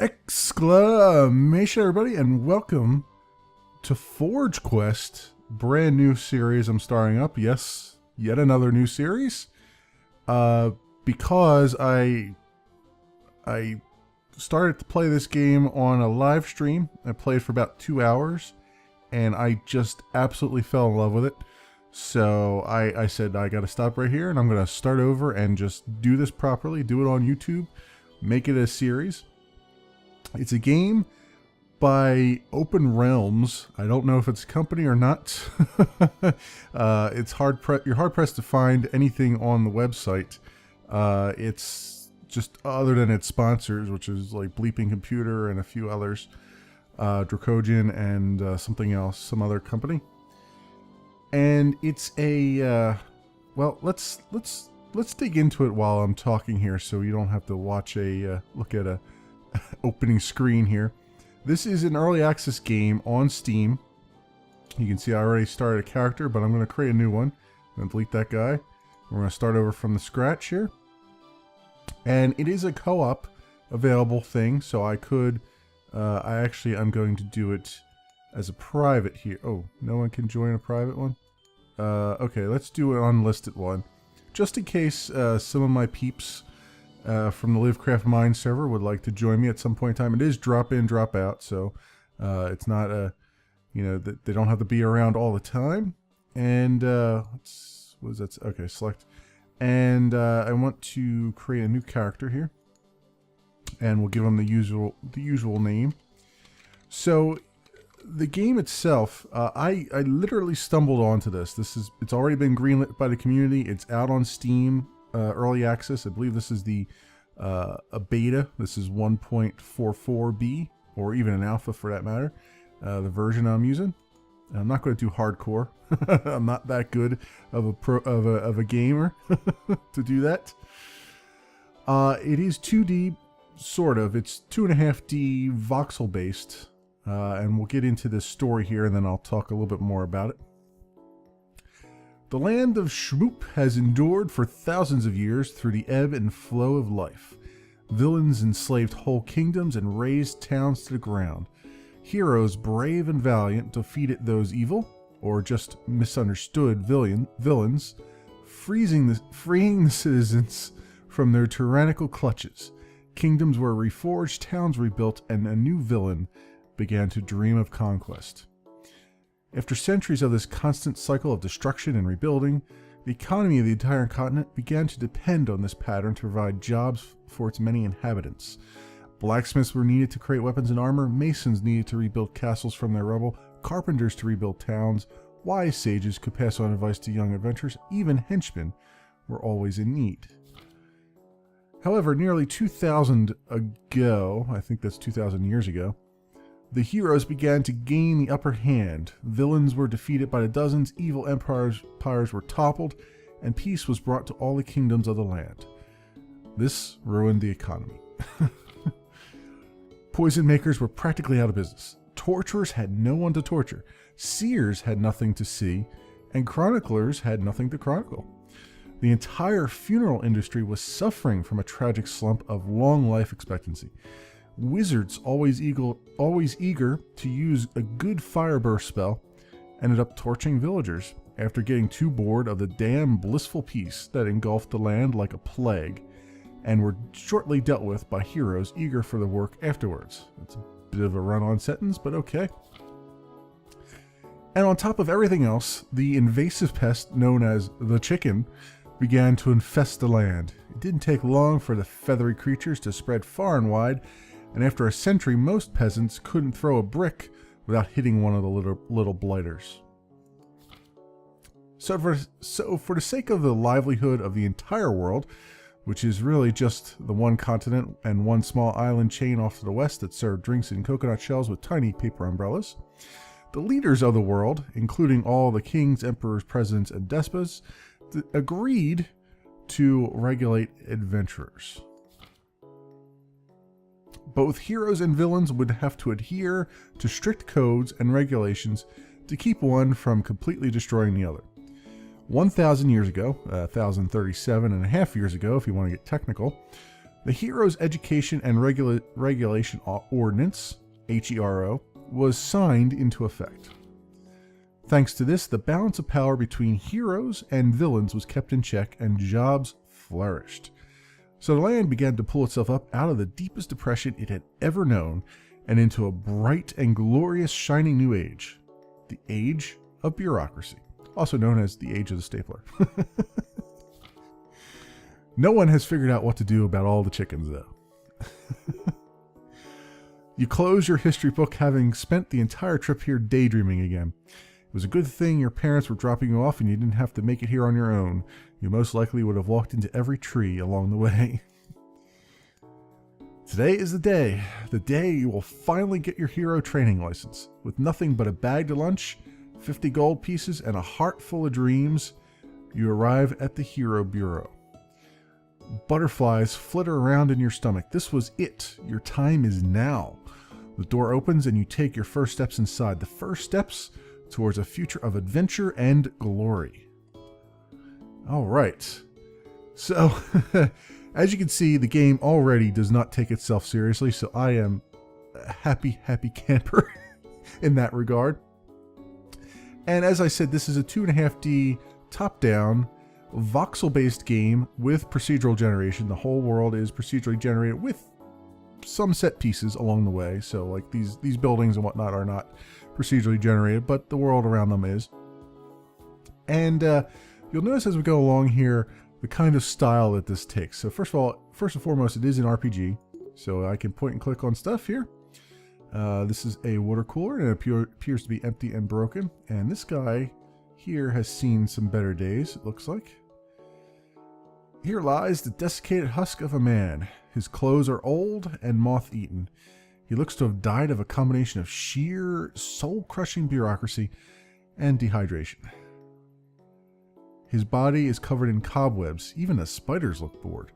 Exclamation, everybody, and welcome to Forge Quest, brand new series I'm starting up. Yes, yet another new series. Because I started to play this game on a live stream. I played for about 2 hours, and I just absolutely fell in love with it. So I said I got to stop right here, and I'm going to start over and just do this properly, do it on YouTube, make it a series. It's a game by Open Realms. I don't know if it's a company or not. It's you're hard pressed to find anything on the website. It's just other than its sponsors, which is like Bleeping Computer and a few others, Dracogen and something else, some other company. And it's a well, let's dig into it while I'm talking here, so you don't have to watch look at a opening screen here. This is an early access game on Steam. You can see I already started a character, but I'm going to create a new one. I'm going to delete that guy. We're going to start over from the scratch here. And it is a co-op available thing, so I could, I'm going to do it as a private here. Oh, no one can join a private one? Okay, let's do an unlisted one. Just in case some of my peeps from the Livecraft Mine server would like to join me at some point in time. It is drop in, drop out, so it's not they don't have to be around all the time. And what is that? Okay, select. And I want to create a new character here, and we'll give them the usual name. So the game itself, I literally stumbled onto this. It's already been greenlit by the community. It's out on Steam. Early access. I believe this is a beta. This is 1.44b, or even an alpha for that matter. The version I'm using. And I'm not going to do hardcore. I'm not that good of a gamer to do that. It is 2D, sort of. It's 2.5D voxel based, and we'll get into this story here, and then I'll talk a little bit more about it. The land of Shmoop has endured for thousands of years through the ebb and flow of life. Villains enslaved whole kingdoms and razed towns to the ground. Heroes brave and valiant defeated those evil, or just misunderstood villains, freeing the citizens from their tyrannical clutches. Kingdoms were reforged, towns rebuilt, and a new villain began to dream of conquest. After centuries of this constant cycle of destruction and rebuilding, the economy of the entire continent began to depend on this pattern to provide jobs for its many inhabitants. Blacksmiths were needed to create weapons and armor, masons needed to rebuild castles from their rubble, carpenters to rebuild towns, wise sages could pass on advice to young adventurers, even henchmen were always in need. However, nearly 2,000 ago, I think that's 2,000 years ago, the heroes began to gain the upper hand. Villains were defeated by the dozens, evil empires were toppled, and peace was brought to all the kingdoms of the land. This ruined the economy. Poison makers were practically out of business. Torturers had no one to torture. Seers had nothing to see, and chroniclers had nothing to chronicle. The entire funeral industry was suffering from a tragic slump of long life expectancy. Wizards, always eager to use a good fire burst spell, ended up torching villagers after getting too bored of the damn blissful peace that engulfed the land like a plague, and were shortly dealt with by heroes eager for the work afterwards. That's a bit of a run-on sentence, but okay. And on top of everything else, the invasive pest known as the chicken began to infest the land. It didn't take long for the feathery creatures to spread far and wide, and after a century, most peasants couldn't throw a brick without hitting one of the little blighters. So for the sake of the livelihood of the entire world, which is really just the one continent and one small island chain off to the west that served drinks in coconut shells with tiny paper umbrellas, the leaders of the world, including all the kings, emperors, presidents, and despots, agreed to regulate adventurers. Both heroes and villains would have to adhere to strict codes and regulations to keep one from completely destroying the other. 1,000 years ago, 1,037 and a half years ago if you want to get technical, The Heroes Education and Regulation Ordinance, HERO, was signed into effect. Thanks to this, the balance of power between heroes and villains was kept in check and jobs flourished. So the land began to pull itself up out of the deepest depression it had ever known and into a bright and glorious shining new age. The age of bureaucracy, also known as the age of the stapler. No one has figured out what to do about all the chickens, though. You close your history book having spent the entire trip here daydreaming again. It was a good thing your parents were dropping you off and you didn't have to make it here on your own. You most likely would have walked into every tree along the way. Today is the day you will finally get your hero training license. With nothing but a bag to lunch, 50 gold pieces, and a heart full of dreams, you arrive at the Hero Bureau. Butterflies flitter around in your stomach. This was it. Your time is now. The door opens and you take your first steps inside. The first steps towards a future of adventure and glory. All right. So, as you can see, the game already does not take itself seriously, so I am a happy camper in that regard. And as I said, this is a 2.5D top-down voxel-based game with procedural generation. The whole world is procedurally generated with some set pieces along the way. So like these buildings and whatnot are not procedurally generated, but the world around them is. And you'll notice as we go along here the kind of style that this takes. So first and foremost, it is an RPG. So I can point and click on stuff here. This is a water cooler and it appears to be empty and broken. And this guy here has seen some better days, it looks like. Here lies the desiccated husk of a man. His clothes are old and moth-eaten. He looks to have died of a combination of sheer, soul-crushing bureaucracy and dehydration. His body is covered in cobwebs. Even the spiders look bored.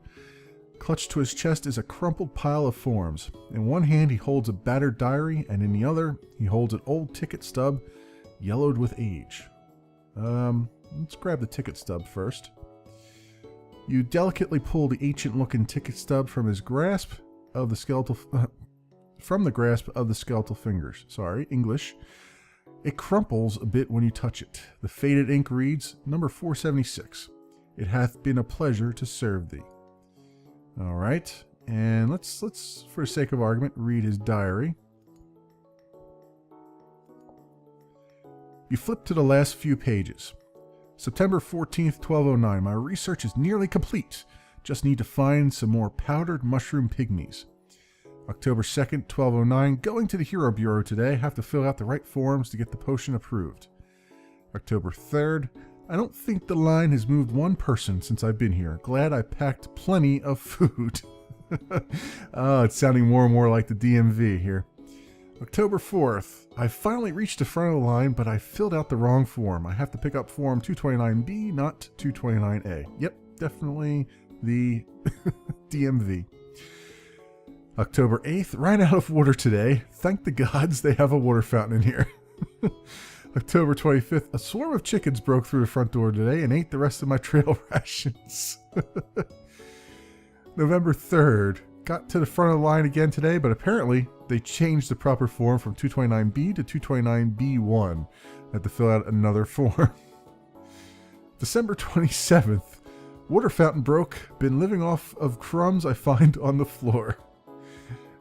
Clutched to his chest is a crumpled pile of forms. In one hand he holds a battered diary, and in the other he holds an old ticket stub, yellowed with age. Let's grab the ticket stub first. You delicately pull the ancient-looking ticket stub from his grasp of the skeletal fingers. Sorry, English. It crumples a bit when you touch it. The faded ink reads, "Number 476. It hath been a pleasure to serve thee." All right, and let's, for the sake of argument, read his diary. You flip to the last few pages. September 14th, 1209. My research is nearly complete. Just need to find some more powdered mushroom pygmies. October 2nd, 1209. Going to the Hero Bureau today. Have to fill out the right forms to get the potion approved. October 3rd. I don't think the line has moved one person since I've been here. Glad I packed plenty of food. Oh, it's sounding more and more like the DMV here. October 4th. I finally reached the front of the line, but I filled out the wrong form. I have to pick up form 229B, not 229A. Yep, definitely the DMV. October 8th. Ran out of water today. Thank the gods they have a water fountain in here. October 25th. A swarm of chickens broke through the front door today and ate the rest of my trail rations. November 3rd. Got to the front of the line again today, but apparently they changed the proper form from 229B to 229B1. I had to fill out another form. December 27th. Water fountain broke. Been living off of crumbs I find on the floor.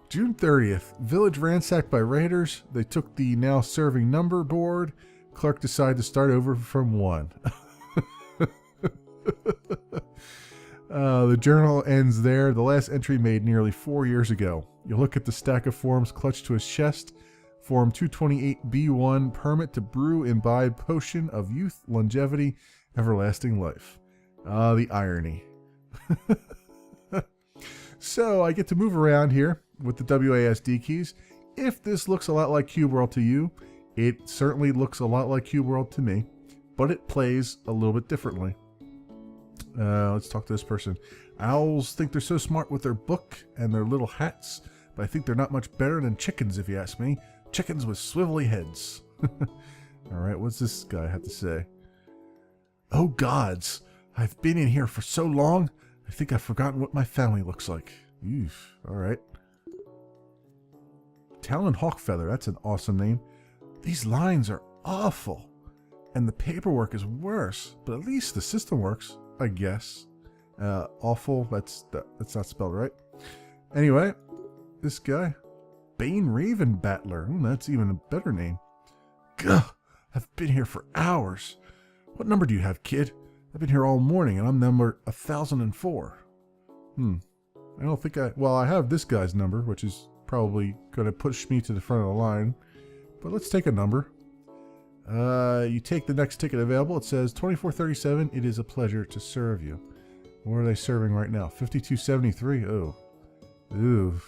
June 30th. Village ransacked by raiders. They took the now serving number board. Clark decided to start over from 1. The journal ends there. The last entry made nearly 4 years ago. You look at the stack of forms clutched to his chest. Form 228B1, permit to brew, imbibe, potion of youth, longevity, everlasting life. The irony. So I get to move around here with the WASD keys. If this looks a lot like Cube World to you, it certainly looks a lot like Cube World to me, but it plays a little bit differently. Let's talk to this person. Owls think they're so smart with their book and their little hats, but I think they're not much better than chickens if you ask me. Chickens with swivelly heads. Alright, what's this guy have to say? Oh gods, I've been in here for so long, I think I've forgotten what my family looks like. Oof. All right. Talon Hawkfeather. That's an awesome name. These lines are awful. And the paperwork is worse. But at least the system works, I guess. Awful. That's not spelled right. Anyway, this guy. Bane Raven Battler. That's even a better name. Gah! I've been here for hours. What number do you have, kid? I've been here all morning, and I'm number 1004. I don't think well, I have this guy's number, which is probably going to push me to the front of the line. But let's take a number. You take the next ticket available. It says 2437. It is a pleasure to serve you. What are they serving right now? 5273. Oh. Ooh.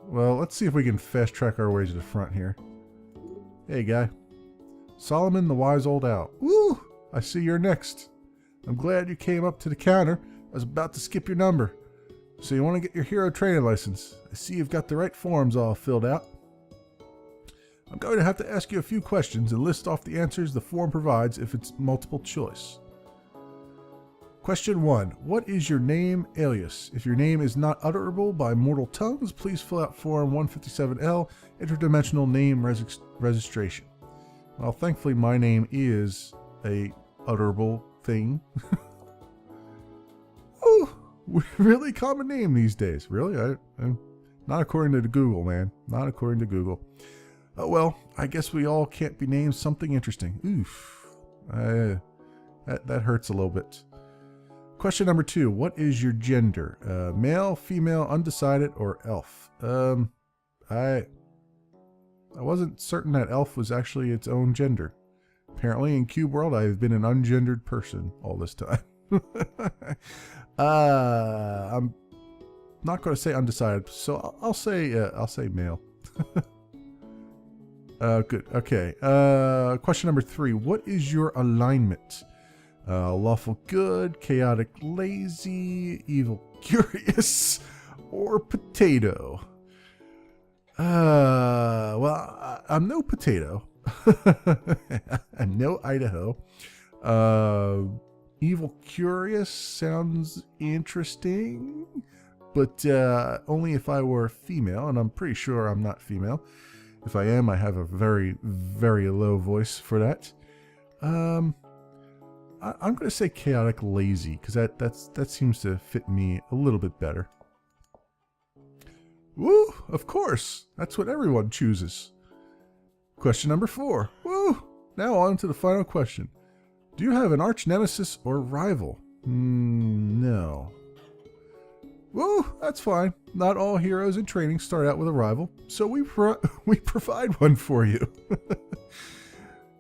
Well, let's see if we can fast track our way to the front here. Hey, guy. Solomon the Wise Old Owl. Woo! I see you're next. I'm glad you came up to the counter. I was about to skip your number. So you want to get your hero training license. I see you've got the right forms all filled out. I'm going to have to ask you a few questions and list off the answers the form provides if it's multiple choice. Question 1. What is your name alias? If your name is not utterable by mortal tongues, please fill out Form 157L, Interdimensional Name Registration. Well, thankfully my name is a utterable thing. Oh, really common name these days. Really? I'm not according to Google, man. Not according to Google. Oh, well, I guess we all can't be named something interesting. Oof. That hurts a little bit. Question number 2. What is your gender? Male, female, undecided, or elf? I wasn't certain that elf was actually its own gender. Apparently in Cube World I've been an ungendered person all this time. I'm not going to say undecided, so I'll say male. Good. Okay. Question number 3. What is your alignment? Lawful good, chaotic lazy, evil curious, or potato? Well, I'm no potato. I'm no Idaho. Evil curious sounds interesting, but only if I were female, and I'm pretty sure I'm not female. If I am, I have a very, very low voice for that. I'm going to say chaotic lazy, because that seems to fit me a little bit better. Woo! Of course! That's what everyone chooses. Question number 4. Woo! Now on to the final question. Do you have an arch nemesis or rival? No. Woo! That's fine. Not all heroes in training start out with a rival, so we provide one for you.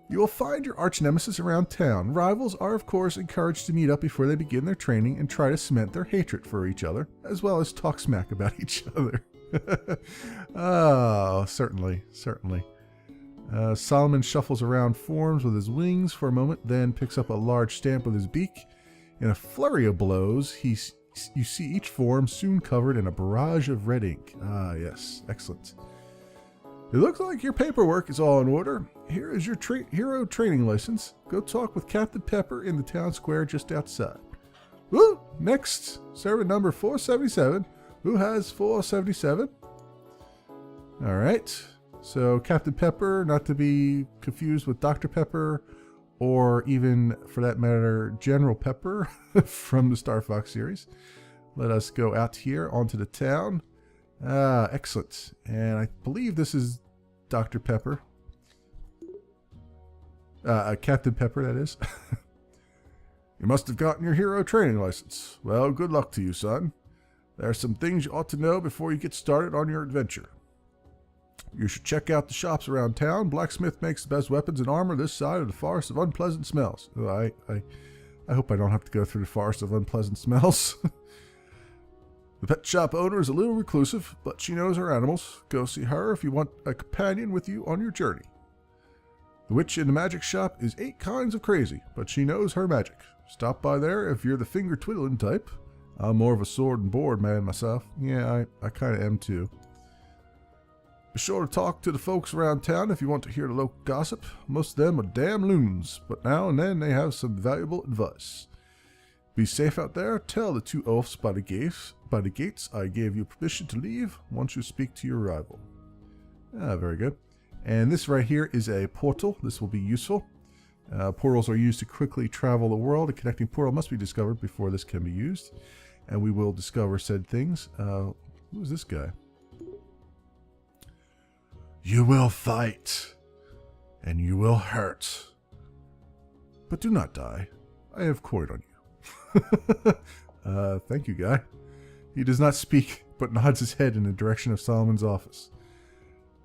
You will find your arch nemesis around town. Rivals are, of course, encouraged to meet up before they begin their training and try to cement their hatred for each other, as well as talk smack about each other. Oh, certainly, certainly. Solomon shuffles around forms with his wings for a moment, then picks up a large stamp with his beak. In a flurry of blows, you see each form soon covered in a barrage of red ink. Ah, yes, excellent. It looks like your paperwork is all in order. Here is your hero training license. Go talk with Captain Pepper in the town square just outside. Woo! Next, servant number 477. Who has 477? All right. So Captain Pepper, not to be confused with Dr. Pepper, or even, for that matter, General Pepper from the Star Fox series. Let us go out here onto the town. Excellent. And I believe this is Dr. Pepper. Captain Pepper, that is. You must have gotten your hero training license. Well, good luck to you, son. There are some things you ought to know before you get started on your adventure. You should check out the shops around town. Blacksmith makes the best weapons and armor this side of the Forest of Unpleasant Smells. Oh, I hope I don't have to go through the Forest of Unpleasant Smells. The pet shop owner is a little reclusive, but she knows her animals. Go see her if you want a companion with you on your journey. The witch in the magic shop is 8 kinds of crazy, but she knows her magic. Stop by there if you're the finger twiddling type. I'm more of a sword and board man myself. Yeah, I kind of am too. Be sure to talk to the folks around town if you want to hear the local gossip. Most of them are damn loons, but now and then they have some valuable advice. Be safe out there. Tell the 2 oafs by the by the gates. I gave you permission to leave once you speak to your rival. Ah, very good. And this right here is a portal. This will be useful. Portals are used to quickly travel the world. A connecting portal must be discovered before this can be used. And we will discover said things. Who is this guy? You will fight. And you will hurt. But do not die. I have coin on you. Thank you, guy. He does not speak, but nods his head in the direction of Solomon's office.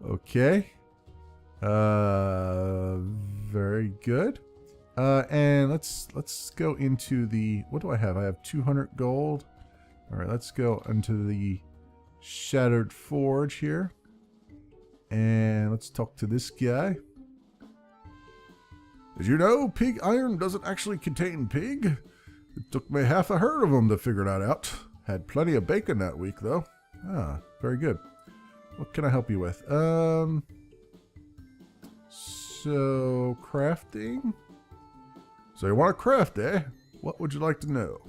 Okay. Very good. And let's go into the... What do I have? I have 200 gold. Alright, let's go into the Shattered Forge here. And let's talk to this guy. Did you know pig iron doesn't actually contain pig? It took me half a herd of them to figure that out. Had plenty of bacon that week, though. Ah, very good. What can I help you with? So, crafting? So you want to craft, eh? What would you like to know?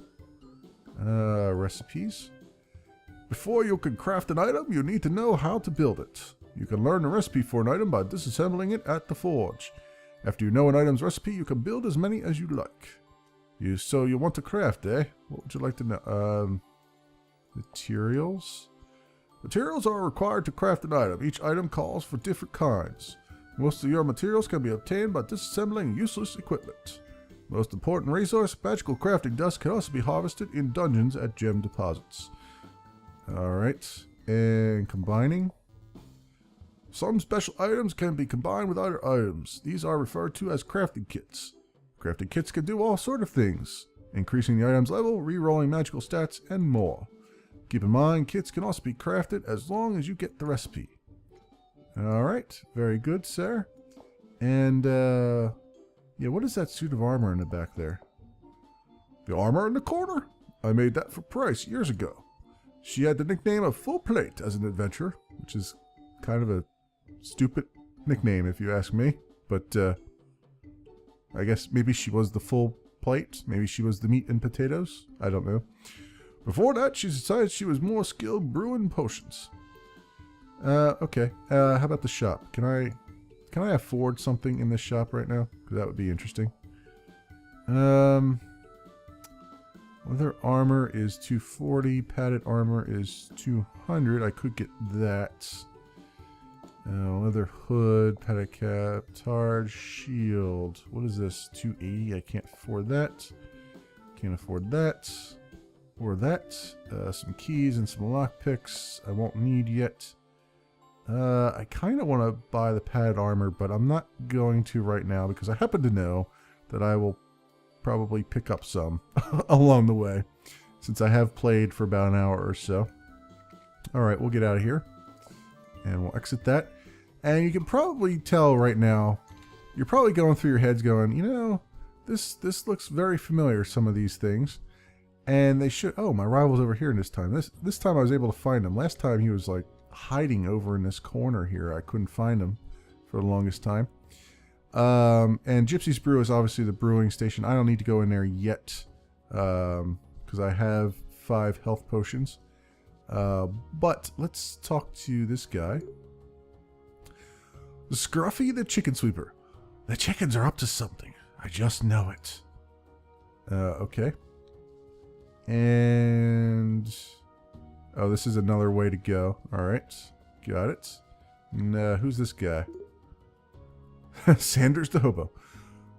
Recipes? Before you can craft an item, you need to know how to build it. You can learn the recipe for an item by disassembling it at the forge. After you know an item's recipe, you can build as many as you like. So you want to craft, eh? What would you like to know? Materials? Materials are required to craft an item. Each item calls for different kinds. Most of your materials can be obtained by disassembling useless equipment. Most important resource, magical crafting dust can also be harvested in dungeons at gem deposits. Alright, and combining. Some special items can be combined with other items. These are referred to as crafting kits. Crafting kits can do all sorts of things, increasing the item's level, re-rolling magical stats, and more. Keep in mind, kits can also be crafted as long as you get the recipe. Alright, very good, sir. And, yeah, what is that suit of armor in the back there? The armor in the corner? I made that for Price years ago. She had the nickname of Full Plate as an adventurer, which is kind of a stupid nickname if you ask me. But, I guess maybe she was the full plate. Maybe she was the meat and potatoes. I don't know. Before that, she decided she was more skilled brewing potions. Okay. How about the shop? Can I afford something in this shop right now? Because that would be interesting. Leather armor is 240. Padded armor is 200. I could get that. Leather hood, padded cap, tarred shield. What is this? 280. I can't afford that. Can't afford that. Or that. Some keys and some lockpicks. I won't need yet. I kind of want to buy the padded armor, but I'm not going to right now because I happen to know that I will probably pick up some along the way since I have played for about an hour or so. Alright, we'll get out of here and we'll exit that. And you can probably tell right now, you're probably going through your heads going, you know, this looks very familiar, some of these things. And they should, oh, my rival's over here this time. This time I was able to find him. Last time he was like hiding over in this corner here. I couldn't find him for the longest time. And Gypsy's Brew is obviously the brewing station. I don't need to go in there yet because I have 5 health potions. But let's talk to this guy. Scruffy the Chicken Sweeper. The chickens are up to something. I just know it. Okay. And... oh, this is another way to go. Alright. Got it. And, who's this guy? Sanders the Hobo.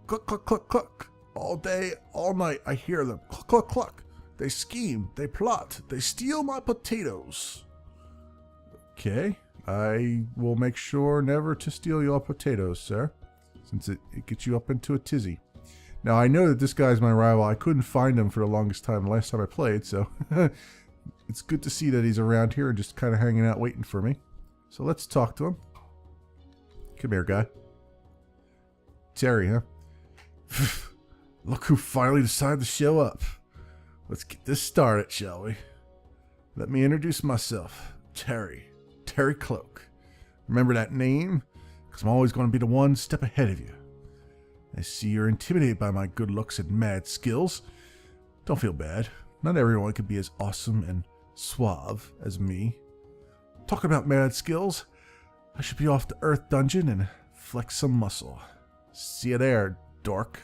Cluck, cluck, cluck, cluck. All day, all night, I hear them. Cluck, cluck, cluck. They scheme, they plot, they steal my potatoes. Okay. I will make sure never to steal your potatoes, sir. Since it gets you up into a tizzy. Now, I know that this guy's my rival. I couldn't find him for the longest time the last time I played, so... it's good to see that he's around here and just kind of hanging out waiting for me. So let's talk to him. Come here, guy. Terry, huh? Look who finally decided to show up. Let's get this started, shall we? Let me introduce myself. Terry. Terry Cloak. Remember that name? Because I'm always going to be the one step ahead of you. I see you're intimidated by my good looks and mad skills. Don't feel bad. Not everyone can be as awesome and suave as me. Talking about mad skills, I should be off the Earth Dungeon and flex some muscle. See you there, dork.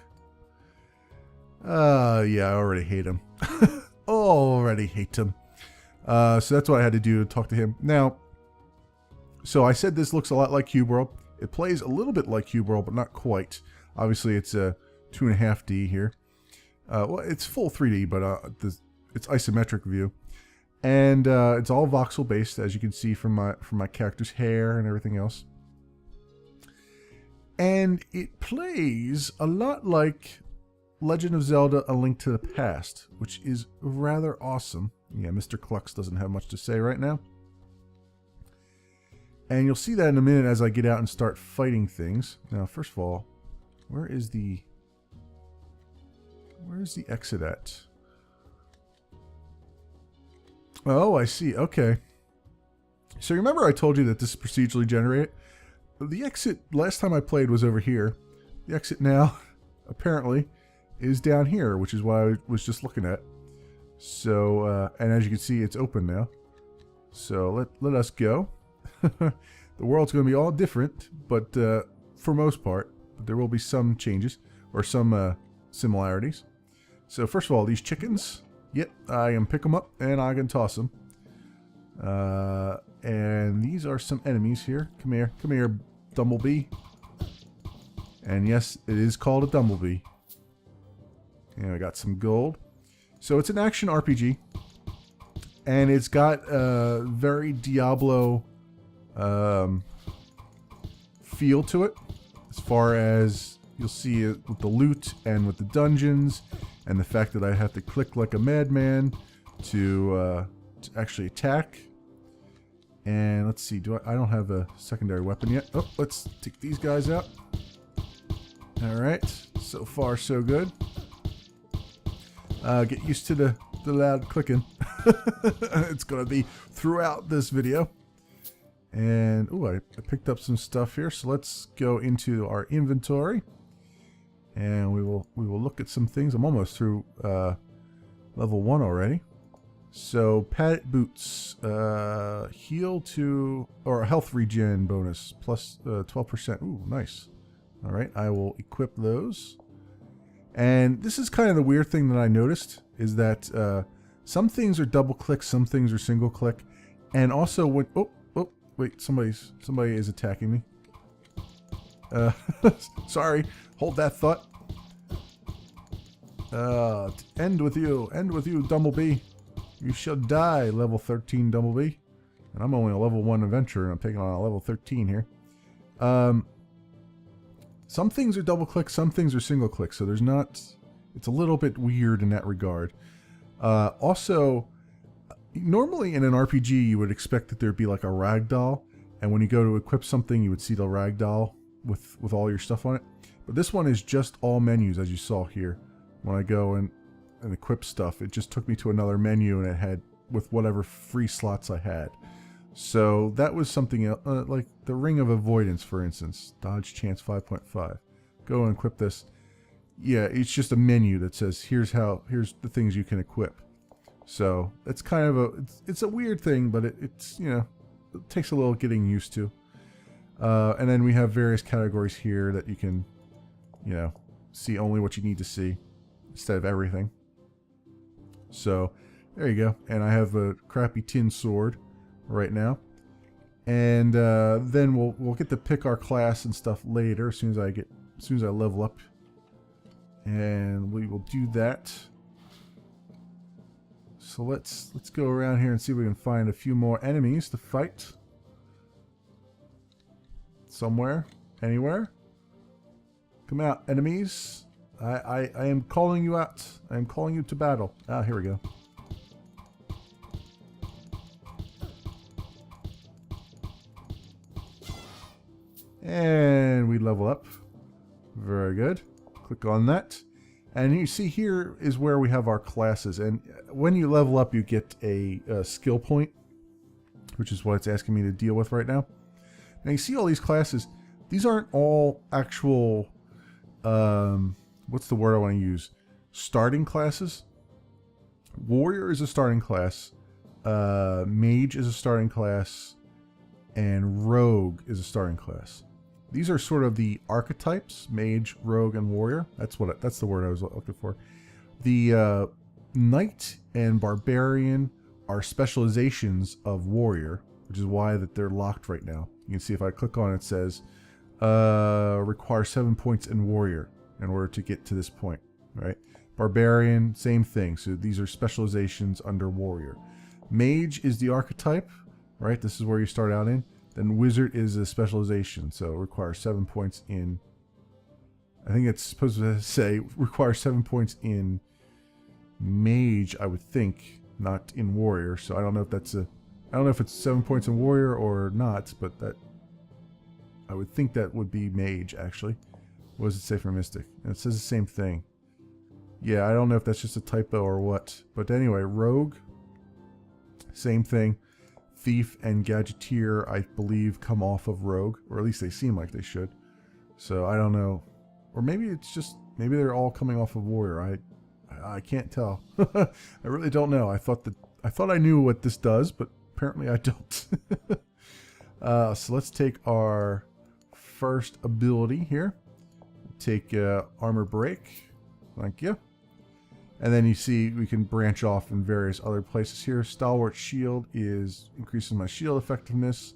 Yeah, I already hate him. Already hate him. So that's what I had to do to talk to him. Now, so I said this looks a lot like Cube World. It plays a little bit like Cube World, but not quite. Obviously, it's a 2.5D here. Well, it's full 3D, but it's isometric view. And it's all voxel based, as you can see from my character's hair and everything else. And it plays a lot like Legend of Zelda: A Link to the Past, which is rather awesome. Yeah, Mr. Clux doesn't have much to say right now. And you'll see that in a minute as I get out and start fighting things. Now, first of all, where's the exit at? Oh, I see. Okay. So remember I told you that this is procedurally generated? The exit last time I played was over here. The exit now, apparently, is down here, which is what I was just looking at. So, and as you can see, it's open now. So let us go. The world's going to be all different, but for most part, there will be some changes or some similarities. So first of all, these chickens. Yep, I can pick them up and I can toss them. And these are some enemies here. Come here, Dumblebee. And yes, it is called a Dumblebee. And I got some gold. So it's an action RPG. And it's got a very Diablo feel to it. As far as you'll see it with the loot and with the dungeons. And the fact that I have to click like a madman to actually attack. And let's see, I don't have a secondary weapon yet. Oh, let's take these guys out. Alright, so far so good. Get used to the loud clicking. It's going to be throughout this video. And, ooh, I picked up some stuff here. So let's go into our inventory. And we will look at some things. I'm almost through level 1 already. So padded boots, heal to or health regen bonus plus 12%. Ooh, nice. All right, I will equip those. And this is kind of the weird thing that I noticed is that some things are double click, some things are single click, and also when wait, somebody is attacking me. Sorry. Hold that thought. End with you, Dumblebee. You shall die, level 13 Dumblebee. And I'm only a level 1 adventurer, and I'm taking on a level 13 here. Some things are double click, some things are single click, so there's not... It's a little bit weird in that regard. Also, normally in an RPG, you would expect that there'd be like a ragdoll, and when you go to equip something, you would see the ragdoll with all your stuff on it. But this one is just all menus, as you saw here. When I go and equip stuff, it just took me to another menu, and it had with whatever free slots I had. So that was something like the Ring of Avoidance, for instance. Dodge chance 5.5. Go and equip this. Yeah, it's just a menu that says here's the things you can equip. So it's kind of it's a weird thing, but it's you know, it takes a little getting used to. And then we have various categories here that you can, you know, see only what you need to see instead of everything. So there you go. And I have a crappy tin sword right now. And then we'll get to pick our class and stuff later as soon as I level up. And we will do that. So let's go around here and see if we can find a few more enemies to fight. Somewhere, anywhere. Come out, enemies. I am calling you out. I am calling you to battle. Ah, here we go. And we level up. Very good. Click on that. And you see here is where we have our classes. And when you level up, you get a skill point, which is what it's asking me to deal with right now. Now you see all these classes. These aren't all actual, what's the word I want to use? Starting classes. Warrior is a starting class. Mage is a starting class, and Rogue is a starting class. These are sort of the archetypes: Mage, Rogue, and Warrior. That's the word I was looking for. The Knight and Barbarian are specializations of Warrior, which is why that they're locked right now. You can see if I click on it, it says require 7 points in Warrior in order to get to this point, right? Barbarian, same thing. So these are specializations under Warrior. Mage is the archetype, right? This is where you start out in. Then Wizard is a specialization, so it requires 7 points in. I think it's supposed to say requires 7 points in Mage, I would think, not in Warrior. So I don't know if that's a. I don't know if it's 7 points in Warrior or not, but that I would think that would be Mage actually. What does it say for Mystic? And it says the same thing. Yeah, I don't know if that's just a typo or what. But anyway, Rogue, same thing. Thief and Gadgeteer, I believe, come off of Rogue, or at least they seem like they should. So I don't know, or maybe it's just they're all coming off of Warrior. I can't tell. I really don't know. I thought I knew what this does, but apparently I don't. So let's take our first ability here. Take Armor Break. Thank you. And then you see we can branch off in various other places here. Stalwart Shield is increasing my shield effectiveness.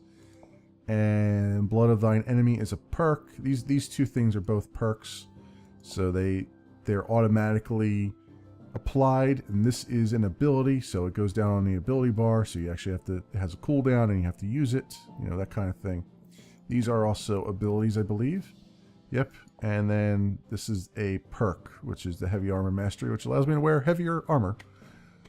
And Blood of Thine Enemy is a perk. These two things are both perks. So they're automatically applied. And this is an ability, so it goes down on the ability bar. So you actually have to, it has a cooldown and you have to use it. You know, that kind of thing. These are also abilities, I believe. Yep. And then this is a perk, which is the Heavy Armor Mastery, which allows me to wear heavier armor.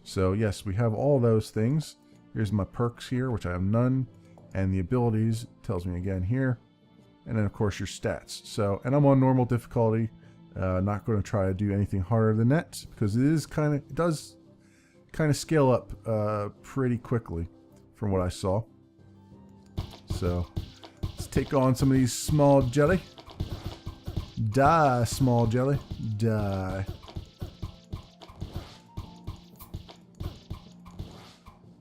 So yes, we have all those things. Here's my perks here, which I have none. And the abilities tells me again here. And then of course your stats. So, and I'm on normal difficulty. Not going to try to do anything harder than that, because it does kind of scale up pretty quickly from what I saw. So let's take on some of these small jelly. Die, small jelly. Die.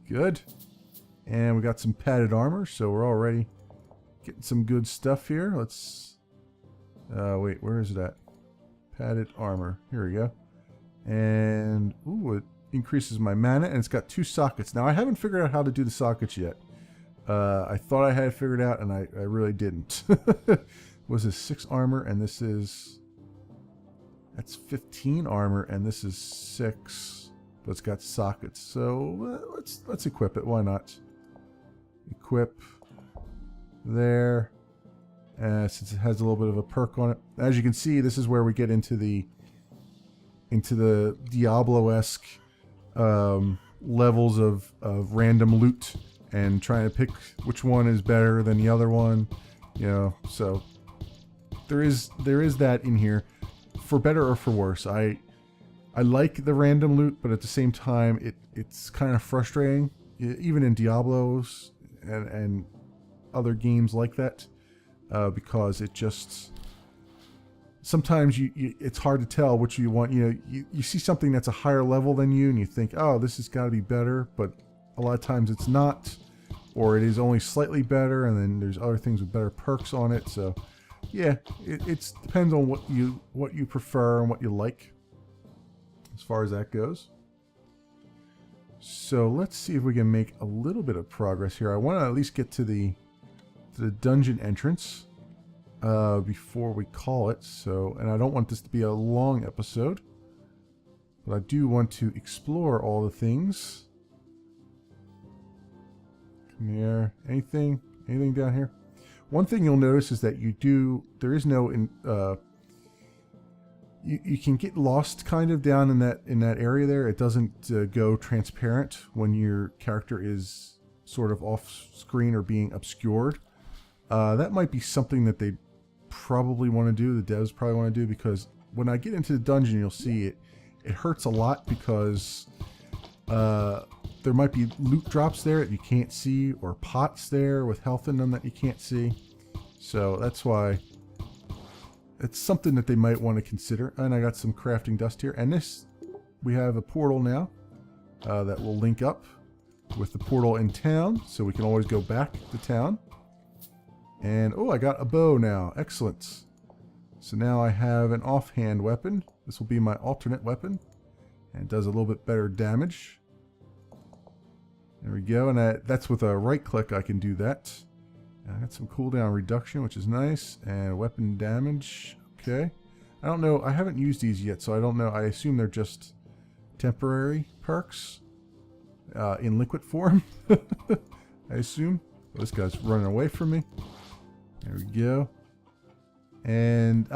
Good. And we got some padded armor, so we're already getting some good stuff here. Let's... wait, where is it at? Padded armor. Here we go. And... ooh, it increases my mana, and it's got 2 sockets. Now, I haven't figured out how to do the sockets yet. I thought I had it figured out, and I really didn't. Was this 6 armor, and this is... that's 15 armor, and this is 6. But it's got sockets, so let's equip it. Why not? Equip. There. Since it has a little bit of a perk on it. As you can see, this is where we get into the Diablo-esque levels of random loot and trying to pick which one is better than the other one. You know, so there is that in here, for better or for worse. I like the random loot, but at the same time, it's kind of frustrating, even in Diablos and other games like that, because it just sometimes it's hard to tell which you want. You know, you see something that's a higher level than you, and you think, oh, this has got to be better, but a lot of times it's not, or it is only slightly better, and then there's other things with better perks on it. So yeah, it depends on what you prefer and what you like as far as that goes. So let's see if we can make a little bit of progress here. I want to at least get to the dungeon entrance before we call it. So, and I don't want this to be a long episode, but I do want to explore all the things. Come here. Anything down here? One thing you'll notice is that there is no you can get lost kind of down in that area there. It doesn't go transparent when your character is sort of off screen or being obscured. That might be something that they probably want to do, the devs probably want to do, because when I get into the dungeon, you'll see it hurts a lot, because there might be loot drops there that you can't see, or pots there with health in them that you can't see. So that's why it's something that they might want to consider. And I got some crafting dust here, and we have a portal now that will link up with the portal in town, so we can always go back to town. And, oh, I got a bow now. Excellent. So now I have an offhand weapon. This will be my alternate weapon. And it does a little bit better damage. There we go. And that's with a right click I can do that. And I got some cooldown reduction, which is nice. And weapon damage. Okay. I don't know. I haven't used these yet, so I don't know. I assume they're just temporary perks in liquid form. I assume. Oh, this guy's running away from me. There we go. And,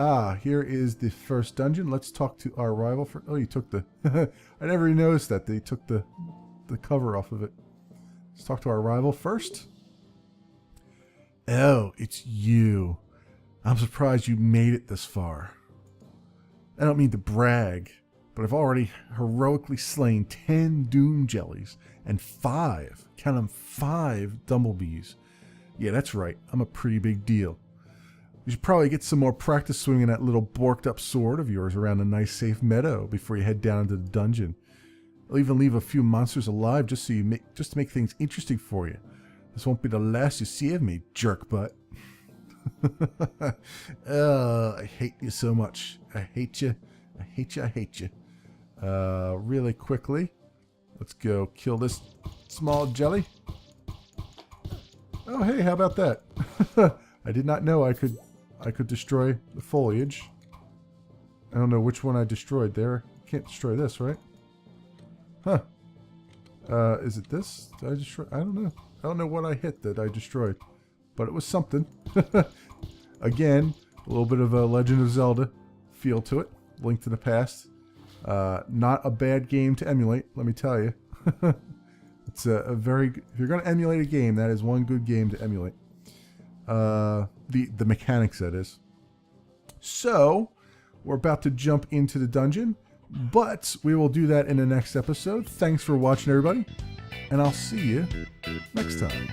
here is the first dungeon. Let's talk to our rival for... Oh, you took the... I never even noticed that. They took the cover off of it. Let's talk to our rival first. Oh, it's you. I'm surprised you made it this far. I don't mean to brag, but I've already heroically slain 10 Doom Jellies and 5, count them, 5 Dumblebees. Yeah, that's right. I'm a pretty big deal. You should probably get some more practice swinging that little borked up sword of yours around a nice safe meadow before you head down into the dungeon. I'll even leave a few monsters alive just to make things interesting for you. This won't be the last you see of me, jerk butt. I hate you so much. I hate you. I hate you. I hate you. Really quickly, let's go kill this small jelly. Oh, hey, how about that? I did not know I could destroy the foliage. I don't know which one I destroyed there. Can't destroy this, right? Huh. Is it this? Did I destroy? I don't know. I don't know what I hit that I destroyed. But it was something. Again, a little bit of a Legend of Zelda feel to it. Link to the Past. Not a bad game to emulate, let me tell you. It's a very... If you're going to emulate a game, that is one good game to emulate. The mechanics, that is. So, we're about to jump into the dungeon, but we will do that in the next episode. Thanks for watching, everybody, and I'll see you next time.